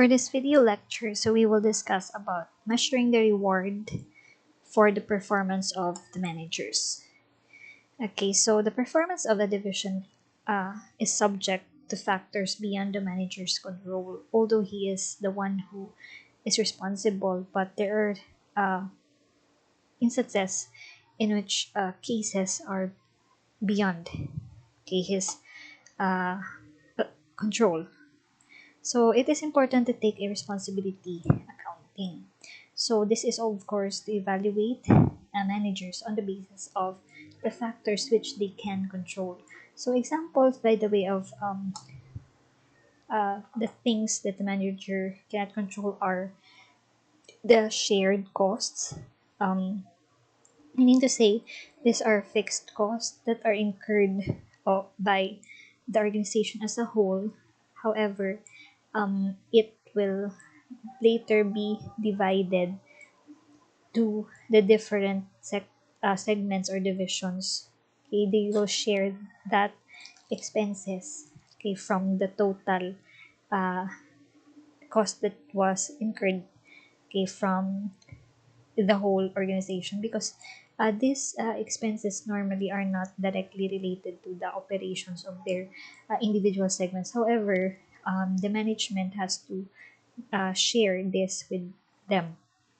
For this video lecture, we will discuss about measuring the reward for the performance of the managers. Okay, so the performance of a division is subject to factors beyond the manager's control, although he is the one who is responsible, but there are instances in which cases are beyond his uh, control. So it is important to take a responsibility accounting. So this is of course to evaluate managers on the basis of the factors which they can control. So examples by the way of the things that the manager cannot control are the shared costs. Meaning to say, these are fixed costs that are incurred by the organization as a whole. However, it will later be divided to the different segments or divisions. Okay, they will share that expenses, okay, from the total uh, cost that was incurred, okay, from the whole organization, because these expenses normally are not directly related to the operations of their individual segments. However, the management has to share this with them.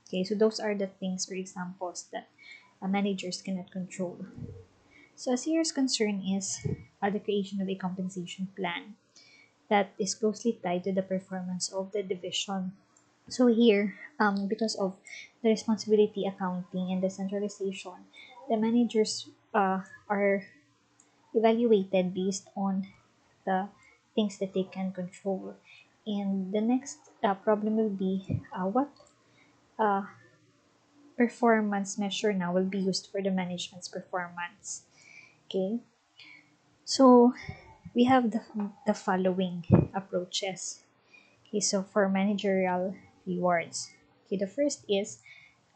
Okay, so those are the things or examples that managers cannot control. So a serious concern is the creation of a compensation plan that is closely tied to the performance of the division. So here, because of the responsibility accounting and the centralization, the managers are evaluated based on the things that they can control. And the next problem will be what uh, performance measure now will be used for the management's performance. Okay, so we have the following approaches. Okay, so for managerial rewards, okay, the first is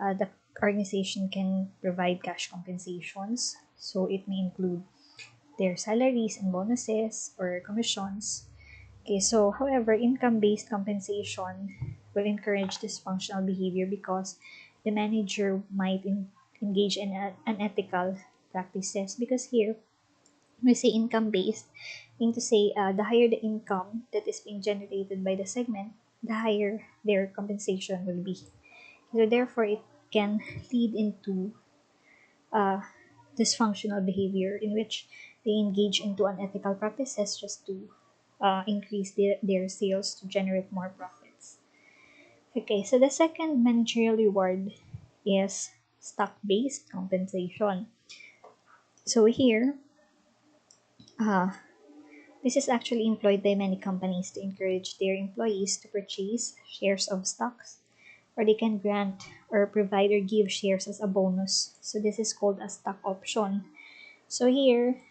the organization can provide cash compensations. So it may include their salaries and bonuses or commissions. Okay, so however, income-based compensation will encourage dysfunctional behavior because the manager might engage in unethical practices. Because here, when we say income-based, mean to say the higher the income that is being generated by the segment, the higher their compensation will be. So therefore, it can lead into uh, dysfunctional behavior in which they engage into unethical practices just to increase their sales to generate more profits. Okay, so the second managerial reward is stock-based compensation. So here, uh, this is actually employed by many companies to encourage their employees to purchase shares of stocks, or they can grant or provide or give shares as a bonus. So this is called a stock option. So here,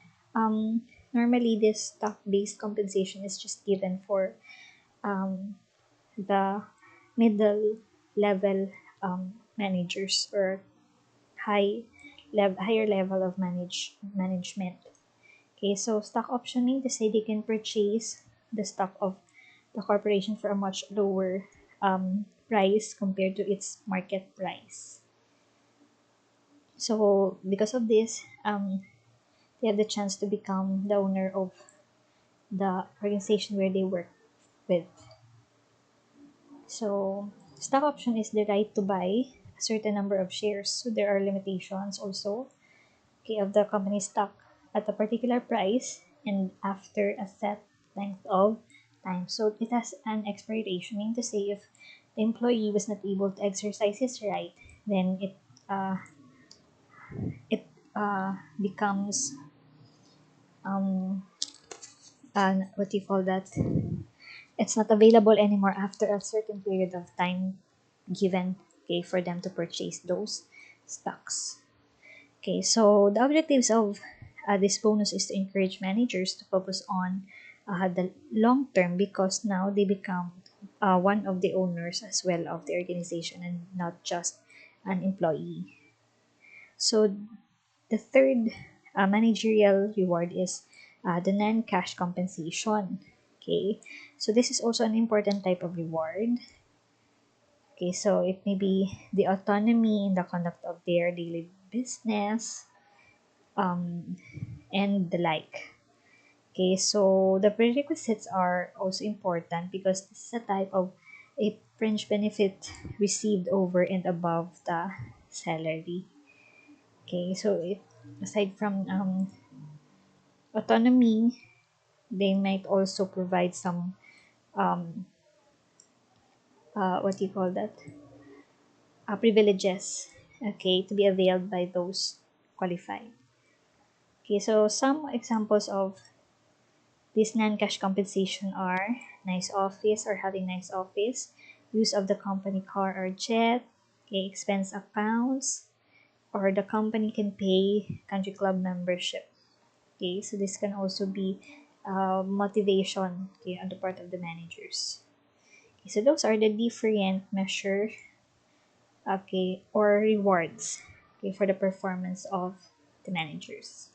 normally this stock-based compensation is just given for the middle level managers or higher level of management. Okay, so stock option means to say they can purchase the stock of the corporation for a much lower price compared to its market price. So because of this, they have the chance to become the owner of the organization where they work with. So stock option is the right to buy a certain number of shares. So there are limitations also, okay, of the company stock at a particular price and after a set length of time. So it has an expiration, meaning to say if the employee was not able to exercise his right, then it becomes what do you call that? It's not available anymore after a certain period of time given, okay, for them to purchase those stocks. Okay, so the objectives of this bonus is to encourage managers to focus on the long term, because now they become one of the owners as well of the organization and not just an employee. So the third managerial reward is the non-cash compensation. Okay, so this is also an important type of reward. Okay, so it may be the autonomy in the conduct of their daily business, um, and the like. Okay, so the prerequisites are also important because this is a type of a fringe benefit received over and above the salary. Okay, so aside from autonomy, they might also provide some um, what do you call that? Privileges. Okay, to be availed by those qualified. Okay, so some examples of this non-cash compensation are nice office or having nice office, use of the company car or jet, okay, expense accounts, or the company can pay country club membership. Okay, so this can also be motivation, okay, on the part of the managers. Okay, so those are the different measure, okay, or rewards, okay, for the performance of the managers.